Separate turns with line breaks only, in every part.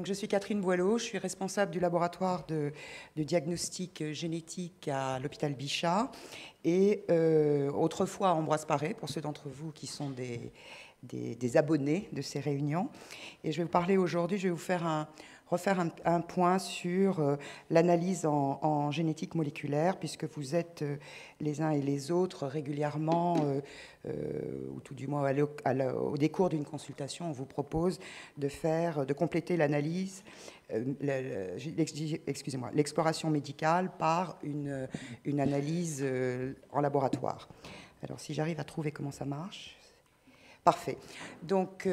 Donc, je suis Catherine Boileau, je suis responsable du laboratoire de diagnostic génétique à l'hôpital Bichat et autrefois à Ambroise Paré, pour ceux d'entre vous qui sont des abonnés de ces réunions. Et je vais vous parler aujourd'hui, je vais vous refaire un point sur l'analyse en génétique moléculaire, puisque vous êtes les uns et les autres régulièrement, ou tout du moins au décours d'une consultation, on vous propose de compléter l'analyse, l'exploration médicale par une analyse en laboratoire. Alors si j'arrive à trouver comment ça marche. Parfait. Donc,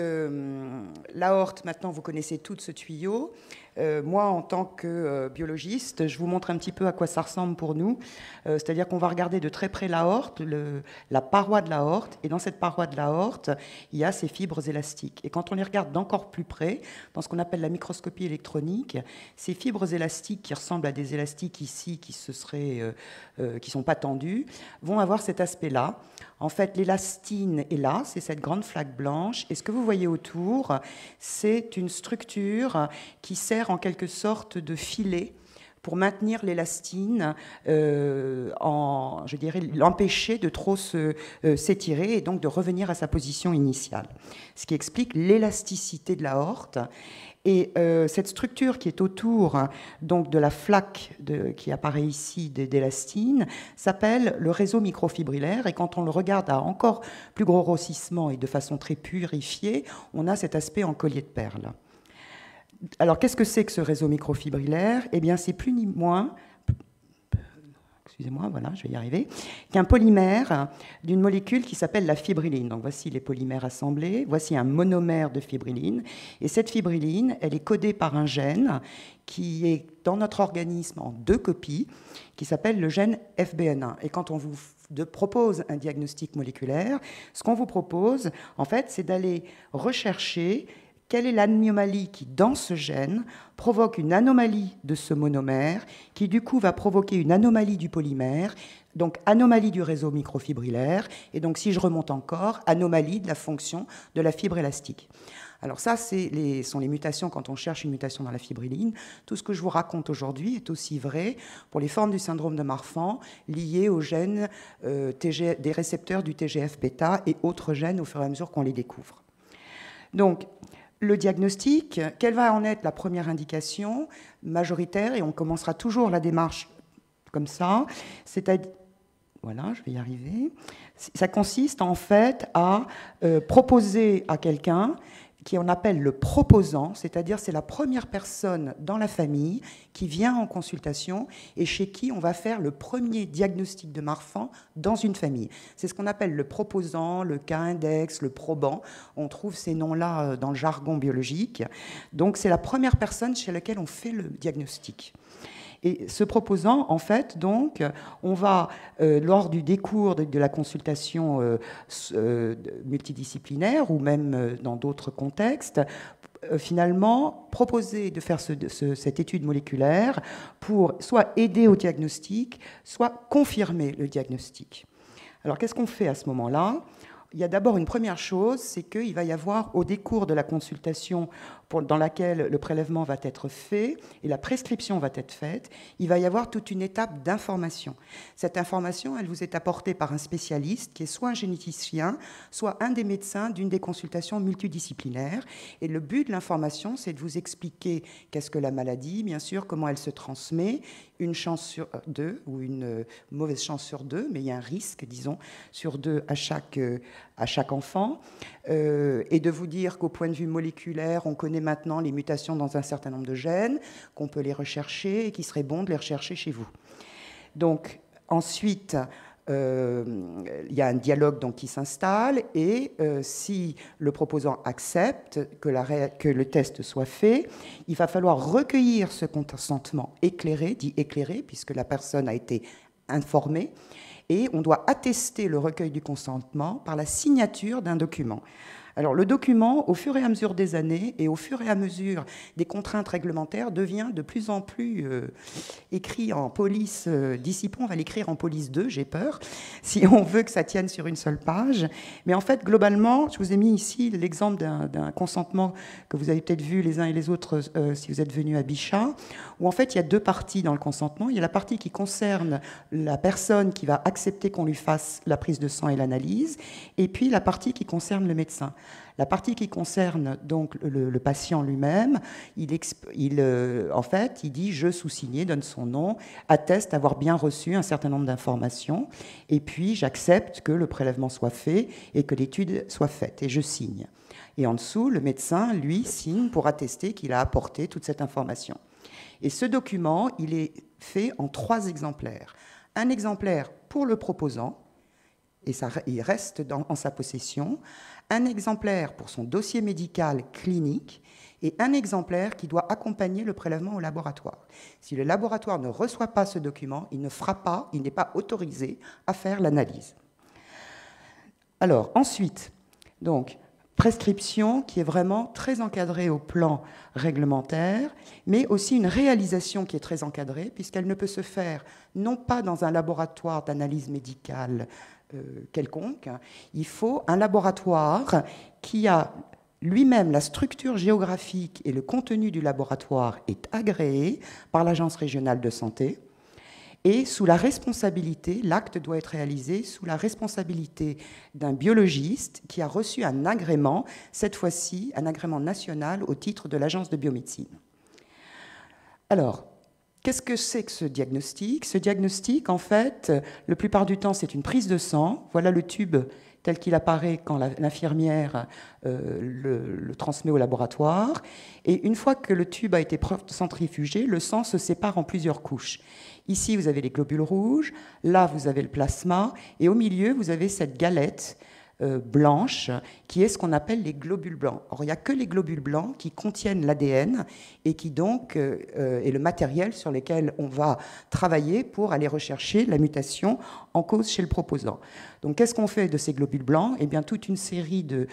l'aorte, maintenant, vous connaissez tout ce tuyau. Moi, en tant que biologiste, je vous montre un petit peu à quoi ça ressemble pour nous. C'est-à-dire qu'on va regarder de très près l'aorte, la paroi de l'aorte, et dans cette paroi de l'aorte, il y a ces fibres élastiques. Et quand on les regarde d'encore plus près, dans ce qu'on appelle la microscopie électronique, ces fibres élastiques qui ressemblent à des élastiques ici, qui sont pas tendus, vont avoir cet aspect-là. En fait, l'élastine est là, c'est cette grande flaque blanche. Et ce que vous voyez autour, c'est une structure qui sert en quelque sorte de filet pour maintenir l'élastine, je dirais, l'empêcher de trop s'étirer et donc de revenir à sa position initiale. Ce qui explique l'élasticité de l'aorte. Et cette structure qui est autour donc, de la flaque qui apparaît ici d'élastine s'appelle le réseau microfibrillaire. Et quand on le regarde à encore plus gros grossissement et de façon très purifiée, on a cet aspect en collier de perles. Alors, qu'est-ce que c'est que ce réseau microfibrillaire? Eh bien, c'est plus ni moins, excusez-moi, voilà, je vais y arriver, qu'un polymère d'une molécule qui s'appelle la fibrilline. Donc, voici les polymères assemblés, voici un monomère de fibrilline. Et cette fibrilline, elle est codée par un gène qui est dans notre organisme en 2 copies, qui s'appelle le gène FBN1. Et quand on vous propose un diagnostic moléculaire, ce qu'on vous propose, en fait, c'est d'aller rechercher quelle est l'anomalie qui, dans ce gène, provoque une anomalie de ce monomère, qui du coup va provoquer une anomalie du polymère, donc anomalie du réseau microfibrillaire, et donc si je remonte encore, anomalie de la fonction de la fibre élastique. Alors ça, sont les mutations quand on cherche une mutation dans la fibrilline. Tout ce que je vous raconte aujourd'hui est aussi vrai pour les formes du syndrome de Marfan liées aux gènes des récepteurs du TGF-bêta et autres gènes au fur et à mesure qu'on les découvre. Donc, le diagnostic, quelle va en être la première indication majoritaire, et on commencera toujours la démarche comme ça, c'est-à-dire, voilà, je vais y arriver, ça consiste en fait à proposer à quelqu'un qui on appelle le proposant, c'est-à-dire c'est la première personne dans la famille qui vient en consultation et chez qui on va faire le premier diagnostic de Marfan dans une famille. C'est ce qu'on appelle le proposant, le cas index, le probant. On trouve ces noms-là dans le jargon biologique. Donc c'est la première personne chez laquelle on fait le diagnostic. Et ce proposant, en fait, donc, on va, lors du décours de la consultation multidisciplinaire ou même dans d'autres contextes, finalement, proposer de faire cette étude moléculaire pour soit aider au diagnostic, soit confirmer le diagnostic. Alors, qu'est-ce qu'on fait à ce moment-là ? Il y a d'abord une première chose, c'est qu'il va y avoir au décours de la consultation dans laquelle le prélèvement va être fait et la prescription va être faite, il va y avoir toute une étape d'information. Cette information, elle vous est apportée par un spécialiste qui est soit un généticien, soit un des médecins d'une des consultations multidisciplinaires. Et le but de l'information, c'est de vous expliquer qu'est-ce que la maladie, bien sûr, comment elle se transmet, une chance sur 2 ou une mauvaise chance sur 2, mais il y a un risque, disons, sur 2 à chaque enfant, et de vous dire qu'au point de vue moléculaire, on connaît maintenant les mutations dans un certain nombre de gènes, qu'on peut les rechercher et qu'il serait bon de les rechercher chez vous. Donc, ensuite, il y a un dialogue donc, qui s'installe et si le proposant accepte que le test soit fait, il va falloir recueillir ce consentement éclairé, dit éclairé, puisque la personne a été informée, et on doit attester le recueil du consentement par la signature d'un document. Alors le document, au fur et à mesure des années et au fur et à mesure des contraintes réglementaires, devient de plus en plus écrit en police. D'ici peu, on va l'écrire en police 2, j'ai peur, si on veut que ça tienne sur une seule page. Mais en fait, globalement, je vous ai mis ici l'exemple d'un consentement que vous avez peut-être vu les uns et les autres si vous êtes venus à Bichat, où en fait, il y a deux parties dans le consentement. Il y a la partie qui concerne la personne qui va accepter qu'on lui fasse la prise de sang et l'analyse, et puis la partie qui concerne le médecin. La partie qui concerne donc le patient lui-même, en fait, il dit « je sous-signé », donne son nom, atteste avoir bien reçu un certain nombre d'informations, et puis j'accepte que le prélèvement soit fait et que l'étude soit faite, et je signe. Et en dessous, le médecin, lui, signe pour attester qu'il a apporté toute cette information. Et ce document, il est fait en 3 exemplaires. Un exemplaire pour le proposant, et ça, il reste en sa possession, un exemplaire pour son dossier médical clinique et un exemplaire qui doit accompagner le prélèvement au laboratoire. Si le laboratoire ne reçoit pas ce document, il ne fera pas, il n'est pas autorisé à faire l'analyse. Alors, ensuite, donc, prescription qui est vraiment très encadrée au plan réglementaire, mais aussi une réalisation qui est très encadrée, puisqu'elle ne peut se faire non pas dans un laboratoire d'analyse médicale quelconque, il faut un laboratoire qui a lui-même la structure géographique et le contenu du laboratoire est agréé par l'Agence régionale de santé, et sous la responsabilité, l'acte doit être réalisé sous la responsabilité d'un biologiste qui a reçu un agrément, cette fois-ci un agrément national au titre de l'Agence de biomédecine. Alors, qu'est-ce que c'est que ce diagnostic? Ce diagnostic, en fait, la plupart du temps, c'est une prise de sang. Voilà le tube tel qu'il apparaît quand l'infirmière le transmet au laboratoire. Et une fois que le tube a été centrifugé, le sang se sépare en plusieurs couches. Ici, vous avez les globules rouges, là, vous avez le plasma, et au milieu, vous avez cette galette blanche, qui est ce qu'on appelle les globules blancs. Or, il n'y a que les globules blancs qui contiennent l'ADN et qui donc est le matériel sur lequel on va travailler pour aller rechercher la mutation en cause chez le proposant. Donc, qu'est-ce qu'on fait de ces globules blancs? Eh bien, toute une série de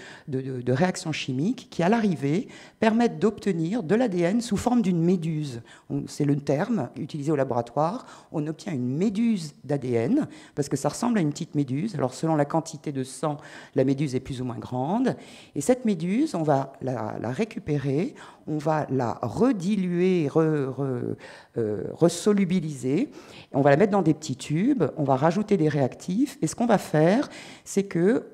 réactions chimiques qui, à l'arrivée, permettent d'obtenir de l'ADN sous forme d'une méduse. C'est le terme utilisé au laboratoire. On obtient une méduse d'ADN, parce que ça ressemble à une petite méduse. Alors, selon la quantité de sang, la méduse est plus ou moins grande. Et cette méduse, on va la récupérer, on va la rediluer, resolubiliser, on va la mettre dans des petits tubes, on va rajouter des réactifs, et ce qu'on va faire, c'est que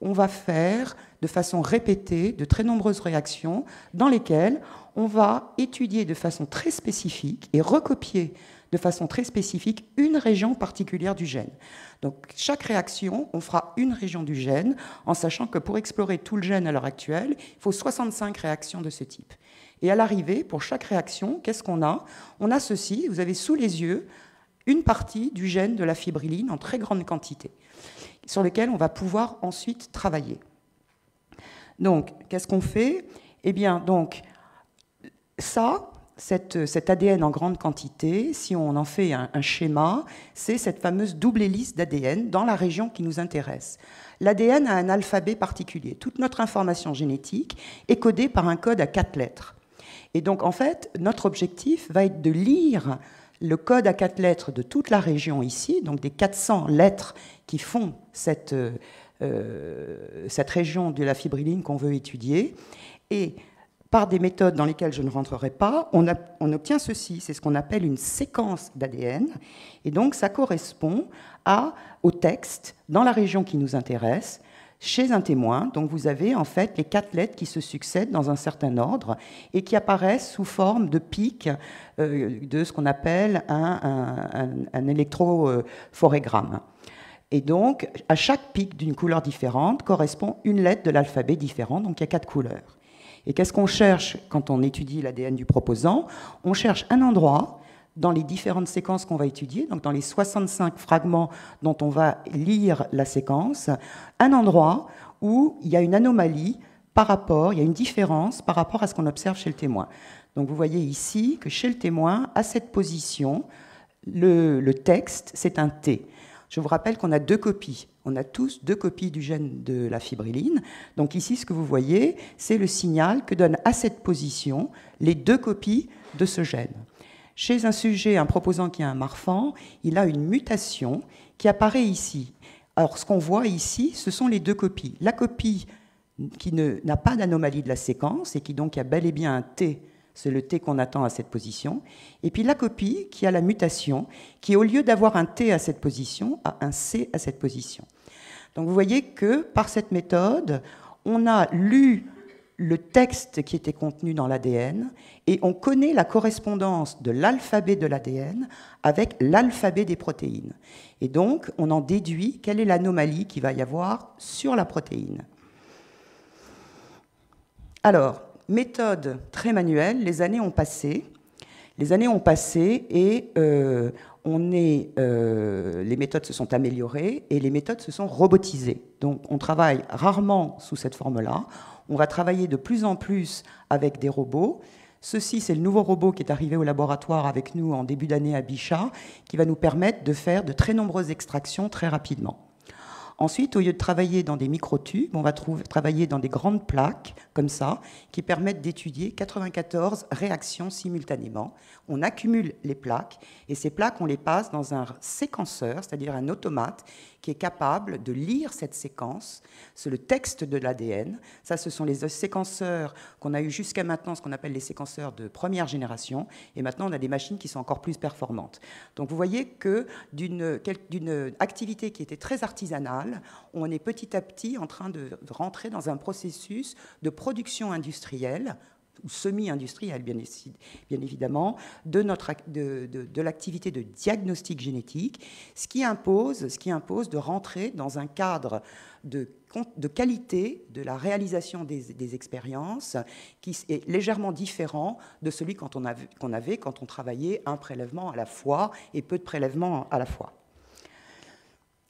on va faire de façon répétée de très nombreuses réactions dans lesquelles on va étudier de façon très spécifique et recopier de façon très spécifique une région particulière du gène. Donc chaque réaction, on fera une région du gène, en sachant que pour explorer tout le gène à l'heure actuelle, il faut 65 réactions de ce type. Et à l'arrivée, pour chaque réaction, qu'est-ce qu'on a? On a ceci, vous avez sous les yeux une partie du gène de la fibrilline en très grande quantité, sur lequel on va pouvoir ensuite travailler. Donc, qu'est-ce qu'on fait? Eh bien, donc, cet ADN en grande quantité, si on en fait un schéma, c'est cette fameuse double hélice d'ADN dans la région qui nous intéresse. L'ADN a un alphabet particulier. Toute notre information génétique est codée par un code à 4 lettres. Et donc, en fait, notre objectif va être de lire le code à 4 lettres de toute la région ici, donc des 400 lettres qui font cette région de la fibrilline qu'on veut étudier. Et par des méthodes dans lesquelles je ne rentrerai pas, on obtient ceci, c'est ce qu'on appelle une séquence d'ADN, et donc ça correspond au texte dans la région qui nous intéresse, chez un témoin. Donc vous avez en fait les 4 lettres qui se succèdent dans un certain ordre et qui apparaissent sous forme de pics de ce qu'on appelle un électrophorégramme. Et donc, à chaque pic d'une couleur différente correspond une lettre de l'alphabet différent, donc il y a 4 couleurs. Et qu'est-ce qu'on cherche quand on étudie l'ADN du proposant? On cherche un endroit dans les différentes séquences qu'on va étudier, donc dans les 65 fragments dont on va lire la séquence, un endroit où il y a une anomalie il y a une différence par rapport à ce qu'on observe chez le témoin. Donc vous voyez ici que chez le témoin, à cette position, le texte, c'est un T. Je vous rappelle qu'on a 2 copies. On a tous 2 copies du gène de la fibrilline. Donc ici, ce que vous voyez, c'est le signal que donnent à cette position les 2 copies de ce gène. Chez un sujet, un proposant qui a un Marfan, il a une mutation qui apparaît ici. Alors, ce qu'on voit ici, ce sont les 2 copies. La copie qui n'a pas d'anomalie de la séquence et qui donc a bel et bien un T, c'est le T qu'on attend à cette position, et puis la copie qui a la mutation, qui au lieu d'avoir un T à cette position, a un C à cette position. Donc vous voyez que par cette méthode, on a lu le texte qui était contenu dans l'ADN et on connaît la correspondance de l'alphabet de l'ADN avec l'alphabet des protéines. Et donc, on en déduit quelle est l'anomalie qu'il va y avoir sur la protéine. Alors, méthode très manuelle, les années ont passé. Les années ont passé et les méthodes se sont améliorées et les méthodes se sont robotisées. Donc, on travaille rarement sous cette forme-là. On va travailler de plus en plus avec des robots. Ceci, c'est le nouveau robot qui est arrivé au laboratoire avec nous en début d'année à Bichat, qui va nous permettre de faire de très nombreuses extractions très rapidement. Ensuite, au lieu de travailler dans des microtubes, on va travailler dans des grandes plaques, comme ça, qui permettent d'étudier 94 réactions simultanément. On accumule les plaques, et ces plaques, on les passe dans un séquenceur, c'est-à-dire un automate, qui est capable de lire cette séquence. C'est le texte de l'ADN. Ça, ce sont les séquenceurs qu'on a eu jusqu'à maintenant, ce qu'on appelle les séquenceurs de première génération. Et maintenant, on a des machines qui sont encore plus performantes. Donc, vous voyez que d'une activité qui était très artisanale, on est petit à petit en train de rentrer dans un processus de production industrielle ou semi-industrielle, bien évidemment, de l'activité de diagnostic génétique, ce qui impose de rentrer dans un cadre de qualité de la réalisation des expériences qui est légèrement différent de celui qu'on avait quand on travaillait un prélèvement à la fois et peu de prélèvements à la fois.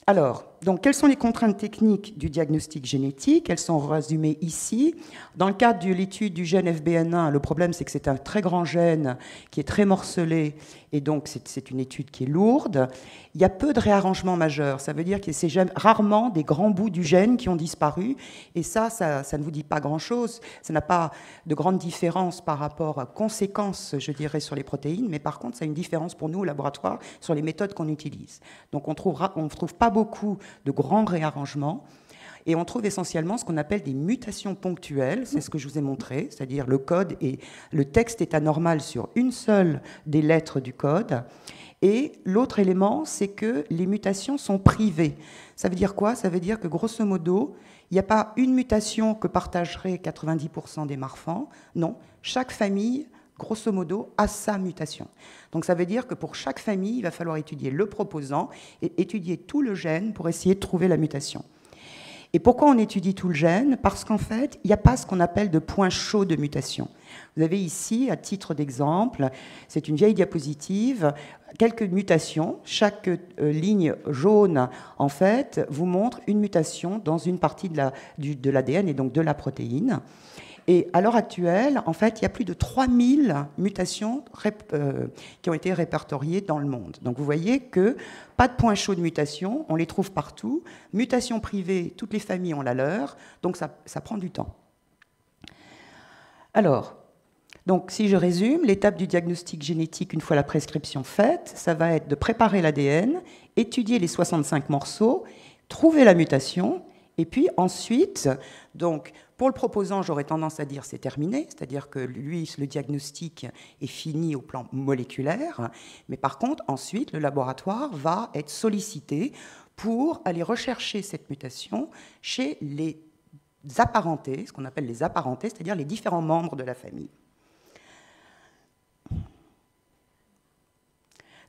Alors, donc, quelles sont les contraintes techniques du diagnostic génétique? Elles sont résumées ici. Dans le cadre de l'étude du gène FBN1, le problème, c'est que c'est un très grand gène qui est très morcelé, et donc c'est une étude qui est lourde. Il y a peu de réarrangements majeurs. Ça veut dire que c'est rarement des grands bouts du gène qui ont disparu, et ça ne vous dit pas grand-chose. Ça n'a pas de grande différence par rapport à conséquences, je dirais, sur les protéines, mais par contre, ça a une différence pour nous au laboratoire sur les méthodes qu'on utilise. Donc, on ne trouve pas beaucoup de grands réarrangements, et on trouve essentiellement ce qu'on appelle des mutations ponctuelles, c'est ce que je vous ai montré, c'est-à-dire le texte est anormal sur une seule des lettres du code, et l'autre élément, c'est que les mutations sont privées. Ça veut dire quoi? Ça veut dire que, grosso modo, il n'y a pas une mutation que partageraient 90% des Marfans, non, chaque famille grosso modo, a sa mutation. Donc ça veut dire que pour chaque famille, il va falloir étudier le proposant et étudier tout le gène pour essayer de trouver la mutation. Et pourquoi on étudie tout le gène? Parce qu'en fait, il n'y a pas ce qu'on appelle de point chaud de mutation. Vous avez ici, à titre d'exemple, c'est une vieille diapositive, quelques mutations. Chaque ligne jaune, en fait, vous montre une mutation dans une partie de l'ADN et donc de la protéine. Et à l'heure actuelle, en fait, il y a plus de 3000 mutations qui ont été répertoriées dans le monde. Donc vous voyez que pas de point chaud de mutation, on les trouve partout. Mutations privées, toutes les familles ont la leur, donc ça prend du temps. Alors, donc si je résume, l'étape du diagnostic génétique, une fois la prescription faite, ça va être de préparer l'ADN, étudier les 65 morceaux, trouver la mutation, et puis ensuite, donc, pour le proposant, j'aurais tendance à dire c'est terminé, c'est-à-dire que lui, le diagnostic est fini au plan moléculaire, mais par contre, ensuite, le laboratoire va être sollicité pour aller rechercher cette mutation chez les apparentés, ce qu'on appelle les apparentés, c'est-à-dire les différents membres de la famille.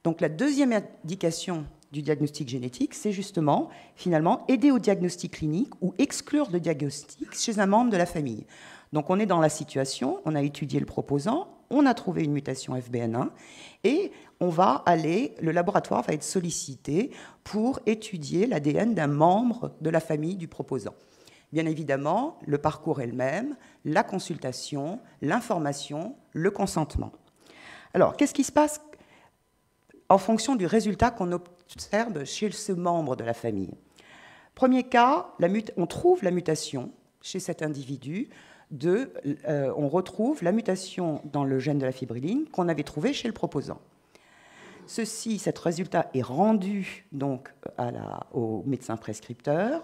Donc la deuxième indication du diagnostic génétique, c'est justement, finalement, aider au diagnostic clinique ou exclure le diagnostic chez un membre de la famille. Donc on est dans la situation, on a étudié le proposant, on a trouvé une mutation FBN1, et le laboratoire va être sollicité pour étudier l'ADN d'un membre de la famille du proposant. Bien évidemment, le parcours est le même, la consultation, l'information, le consentement. Alors, qu'est-ce qui se passe en fonction du résultat qu'on observe chez ce membre de la famille? Premier cas, on trouve la mutation chez cet individu, on retrouve la mutation dans le gène de la fibrilline qu'on avait trouvée chez le proposant. Cet résultat est rendu donc au médecin prescripteur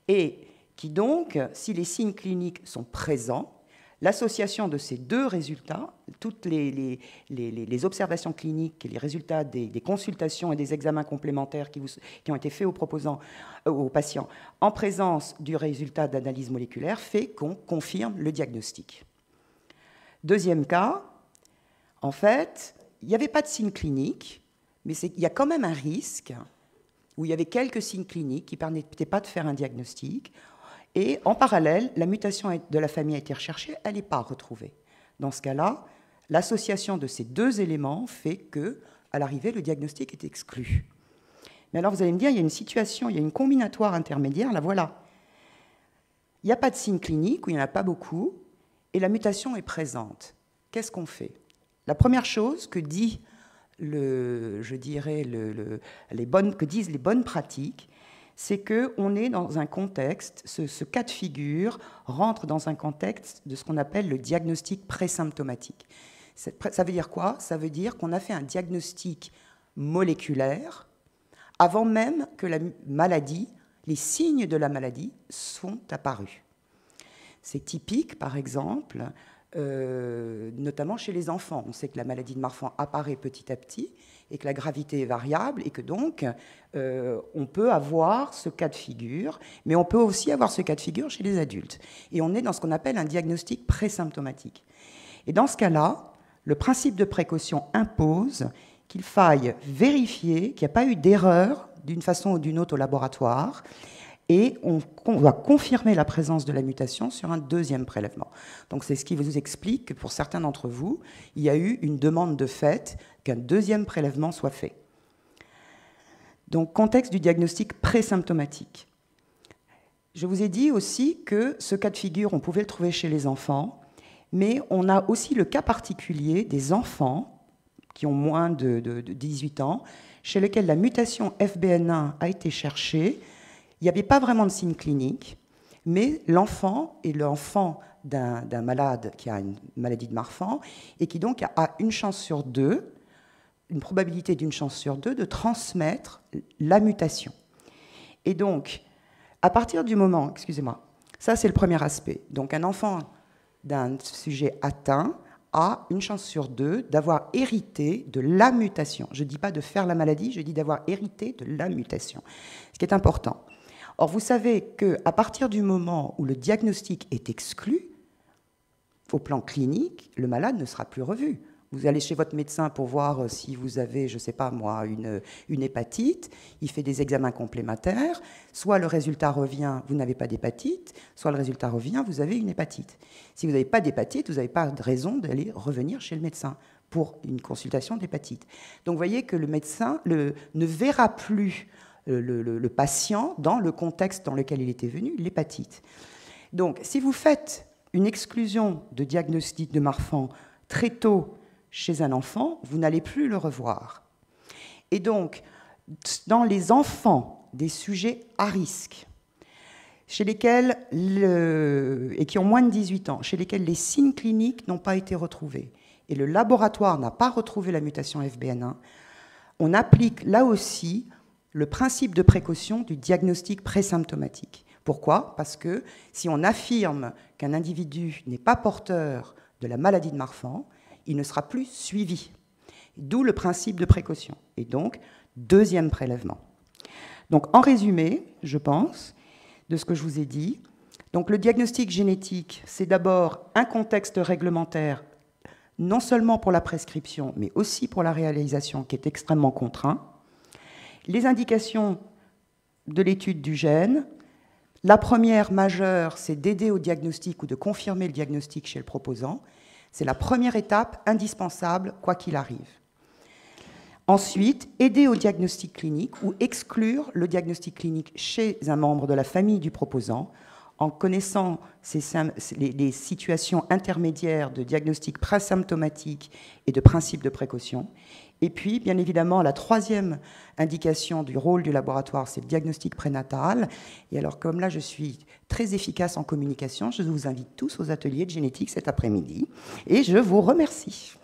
et qui donc, si les signes cliniques sont présents, l'association de ces deux résultats, toutes les observations cliniques et les résultats des consultations et des examens complémentaires qui ont été faits aux patients en présence du résultat d'analyse moléculaire fait qu'on confirme le diagnostic. Deuxième cas, en fait, il n'y avait pas de signes cliniques, mais il y a quand même un risque où il y avait quelques signes cliniques qui ne permettaient pas de faire un diagnostic. Et en parallèle, la mutation de la famille a été recherchée, elle n'est pas retrouvée. Dans ce cas-là, l'association de ces deux éléments fait qu'à l'arrivée, le diagnostic est exclu. Mais alors, vous allez me dire, il y a une situation, il y a une combinatoire intermédiaire, la voilà. Il n'y a pas de signes cliniques, ou il n'y en a pas beaucoup, et la mutation est présente. Qu'est-ce qu'on fait? La première chose que disent les bonnes pratiques, c'est qu'on est dans un contexte, ce cas de figure rentre dans un contexte de ce qu'on appelle le diagnostic présymptomatique. Ça veut dire quoi? Ça veut dire qu'on a fait un diagnostic moléculaire avant même que la maladie, les signes de la maladie sont apparus. C'est typique, par exemple, notamment chez les enfants. On sait que la maladie de Marfan apparaît petit à petit et que la gravité est variable et que donc on peut avoir ce cas de figure, mais on peut aussi avoir ce cas de figure chez les adultes. Et on est dans ce qu'on appelle un diagnostic présymptomatique. Et dans ce cas-là, le principe de précaution impose qu'il faille vérifier qu'il n'y a pas eu d'erreur d'une façon ou d'une autre au laboratoire, et on doit confirmer la présence de la mutation sur un deuxième prélèvement. Donc c'est ce qui vous explique que pour certains d'entre vous, il y a eu une demande de fait qu'un deuxième prélèvement soit fait. Donc contexte du diagnostic présymptomatique. Je vous ai dit aussi que ce cas de figure, on pouvait le trouver chez les enfants, mais on a aussi le cas particulier des enfants qui ont moins de 18 ans, chez lesquels la mutation FBN1 a été cherchée. Il n'y avait pas vraiment de signes cliniques, mais l'enfant est l'enfant d'un malade qui a une maladie de Marfan et qui donc a une chance sur deux, une probabilité d'une chance sur deux de transmettre la mutation. Et donc, à partir du moment, excusez-moi, ça c'est le premier aspect. Donc un enfant d'un sujet atteint a une chance sur deux d'avoir hérité de la mutation. Je ne dis pas de faire la maladie, je dis d'avoir hérité de la mutation, ce qui est important. Or, vous savez qu'à partir du moment où le diagnostic est exclu, au plan clinique, le malade ne sera plus revu. Vous allez chez votre médecin pour voir si vous avez, je ne sais pas moi, une hépatite, il fait des examens complémentaires, soit le résultat revient, vous n'avez pas d'hépatite, soit le résultat revient, vous avez une hépatite. Si vous n'avez pas d'hépatite, vous n'avez pas de raison d'aller revenir chez le médecin pour une consultation d'hépatite. Donc vous voyez que le médecin ne verra plus le patient dans le contexte dans lequel il était venu, l'hépatite. Donc, si vous faites une exclusion de diagnostic de Marfan très tôt chez un enfant, vous n'allez plus le revoir. Et donc, dans les enfants des sujets à risque, chez lesquels et qui ont moins de 18 ans, chez lesquels les signes cliniques n'ont pas été retrouvés, et le laboratoire n'a pas retrouvé la mutation FBN1, on applique là aussi le principe de précaution du diagnostic présymptomatique. Pourquoi? Parce que si on affirme qu'un individu n'est pas porteur de la maladie de Marfan, il ne sera plus suivi. D'où le principe de précaution. Et donc, deuxième prélèvement. Donc, en résumé, je pense, de ce que je vous ai dit, donc le diagnostic génétique, c'est d'abord un contexte réglementaire, non seulement pour la prescription, mais aussi pour la réalisation, qui est extrêmement contraint. Les indications de l'étude du gène. La première majeure, c'est d'aider au diagnostic ou de confirmer le diagnostic chez le proposant. C'est la première étape indispensable, quoi qu'il arrive. Ensuite, aider au diagnostic clinique ou exclure le diagnostic clinique chez un membre de la famille du proposant en connaissant les situations intermédiaires de diagnostic présymptomatique et de principe de précaution. Et puis, bien évidemment, la troisième indication du rôle du laboratoire, c'est le diagnostic prénatal. Et alors, comme là, je suis très efficace en communication, je vous invite tous aux ateliers de génétique cet après-midi. Et je vous remercie.